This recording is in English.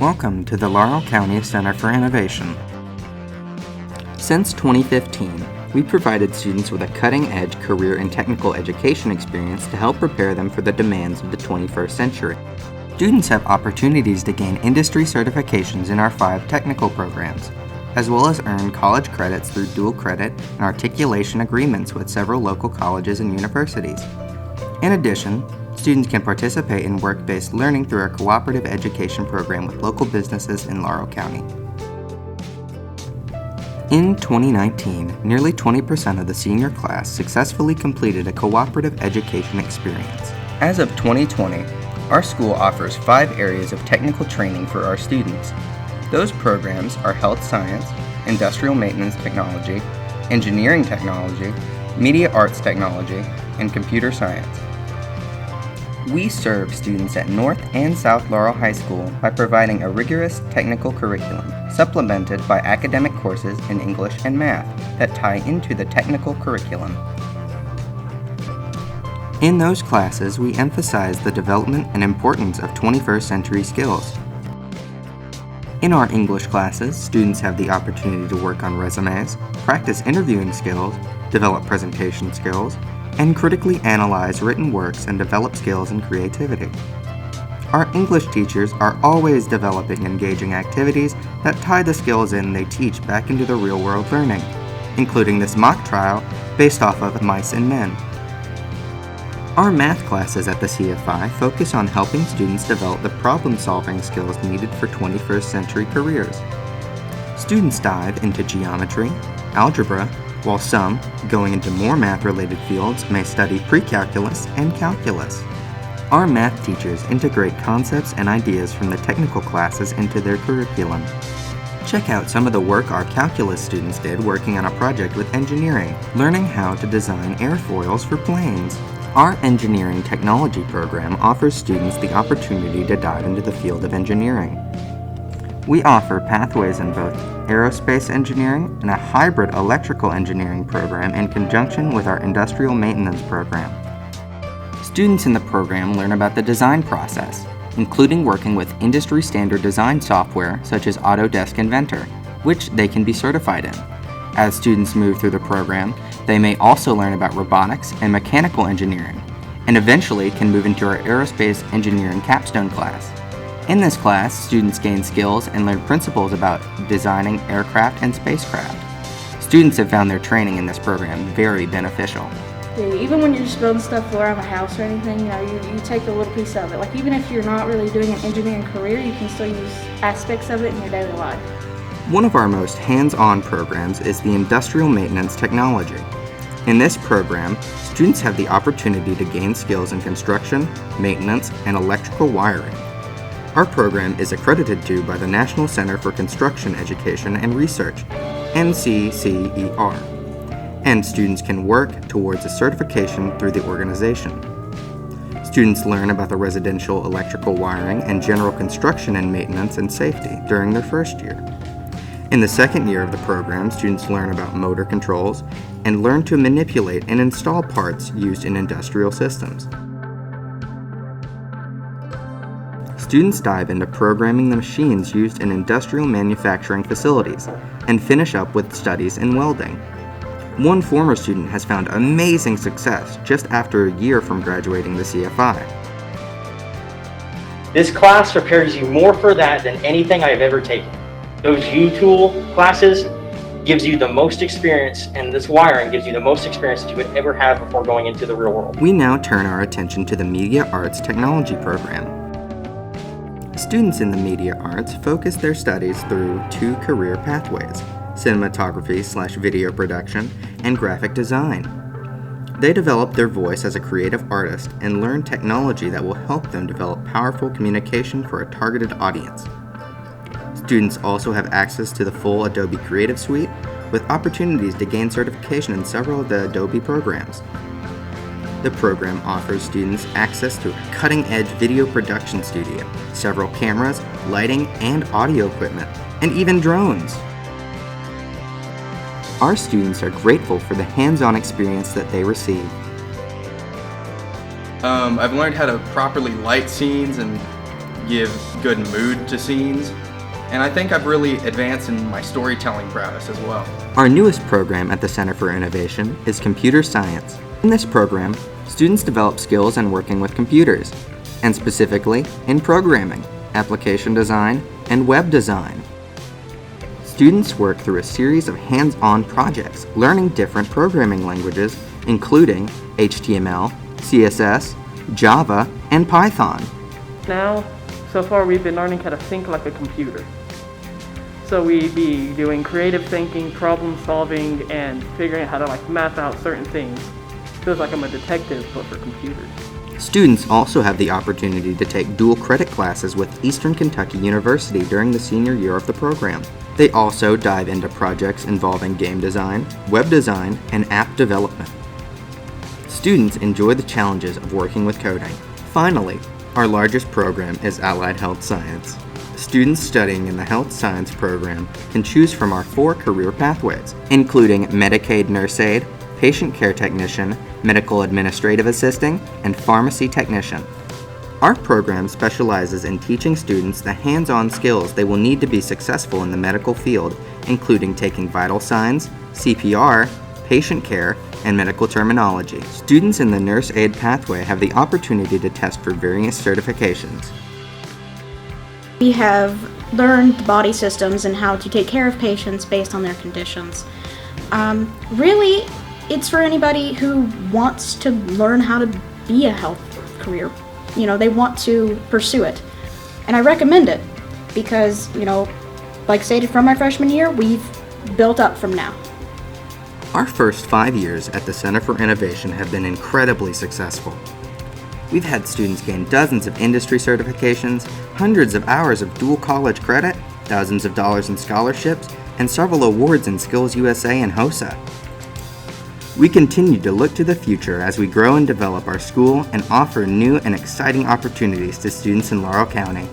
Welcome to the Laurel County Center for Innovation. Since 2015, we provided students with a cutting-edge career and technical education experience to help prepare them for the demands of the 21st century. Students have opportunities to gain industry certifications in our 5 technical programs, as well as earn college credits through dual credit and articulation agreements with several local colleges and universities. In addition, students can participate in work-based learning through our cooperative education program with local businesses in Laurel County. In 2019, nearly 20% of the senior class successfully completed a cooperative education experience. As of 2020, our school offers 5 areas of technical training for our students. Those programs are health science, industrial maintenance technology, engineering technology, media arts technology, and computer science. We serve students at North and South Laurel High School by providing a rigorous technical curriculum, supplemented by academic courses in English and math that tie into the technical curriculum. In those classes, we emphasize the development and importance of 21st century skills. In our English classes, students have the opportunity to work on resumes, practice interviewing skills, develop presentation skills, and critically analyze written works and develop skills in creativity. Our English teachers are always developing engaging activities that tie the skills they teach back into the real-world learning, including this mock trial based off of Mice and Men. Our math classes at the CFI focus on helping students develop the problem-solving skills needed for 21st century careers. Students dive into geometry, algebra, while some, going into more math-related fields, may study pre-calculus and calculus. Our math teachers integrate concepts and ideas from the technical classes into their curriculum. Check out some of the work our calculus students did working on a project with engineering, learning how to design airfoils for planes. Our engineering technology program offers students the opportunity to dive into the field of engineering. We offer pathways in both aerospace engineering and a hybrid electrical engineering program in conjunction with our industrial maintenance program. Students in the program learn about the design process, including working with industry standard design software such as Autodesk Inventor, which they can be certified in. As students move through the program, they may also learn about robotics and mechanical engineering, and eventually can move into our aerospace engineering capstone class. In this class, students gain skills and learn principles about designing aircraft and spacecraft. Students have found their training in this program very beneficial. Yeah, even when you're just building stuff around a house or anything, you take a little piece of it. Like even if you're not really doing an engineering career, you can still use aspects of it in your daily life. One of our most hands-on programs is the industrial maintenance technology. In this program, students have the opportunity to gain skills in construction, maintenance, and electrical wiring. Our program is accredited to by the National Center for Construction Education and Research, NCCER, and students can work towards a certification through the organization. Students learn about the residential electrical wiring and general construction and maintenance and safety during their first year. In the second year of the program, students learn about motor controls and learn to manipulate and install parts used in industrial systems. Students dive into programming the machines used in industrial manufacturing facilities and finish up with studies in welding. One former student has found amazing success just after a year from graduating the CFI. This class prepares you more for that than anything I've ever taken. Those U-Tool classes gives you the most experience, and this wiring gives you the most experience that you would ever have before going into the real world. We now turn our attention to the Media Arts Technology program. Students in the Media Arts focus their studies through 2 career pathways: cinematography/video production and graphic design. They develop their voice as a creative artist and learn technology that will help them develop powerful communication for a targeted audience. Students also have access to the full Adobe Creative Suite with opportunities to gain certification in several of the Adobe programs. The program offers students access to a cutting-edge video production studio, several cameras, lighting, and audio equipment, and even drones. Our students are grateful for the hands-on experience that they receive. I've learned how to properly light scenes and give good mood to scenes, and I think I've really advanced in my storytelling prowess as well. Our newest program at the Center for Innovation is Computer Science. In this program, students develop skills in working with computers, and specifically in programming, application design, and web design. Students work through a series of hands-on projects, learning different programming languages, including HTML, CSS, Java, and Python. Now, so far we've been learning how to think like a computer. So we'd be doing creative thinking, problem solving, and figuring out how to map out certain things. Feels like I'm a detective, but for computers. Students also have the opportunity to take dual credit classes with Eastern Kentucky University during the senior year of the program. They also dive into projects involving game design, web design, and app development. Students enjoy the challenges of working with coding. Finally, our largest program is Allied Health Science. Students studying in the Health Science program can choose from our 4 career pathways, including Medicaid Nurse Aide, Patient Care Technician, Medical Administrative Assisting, and Pharmacy Technician. Our program specializes in teaching students the hands-on skills they will need to be successful in the medical field, including taking vital signs, CPR, patient care, and medical terminology. Students in the Nurse Aide pathway have the opportunity to test for various certifications. We have learned the body systems and how to take care of patients based on their conditions. Really, it's for anybody who wants to learn how to be a health career. They want to pursue it. And I recommend it because, like stated from my freshman year, we've built up from now. Our first 5 years at the Center for Innovation have been incredibly successful. We've had students gain dozens of industry certifications, hundreds of hours of dual college credit, thousands of dollars in scholarships, and several awards in Skills USA and HOSA. We continue to look to the future as we grow and develop our school and offer new and exciting opportunities to students in Laurel County.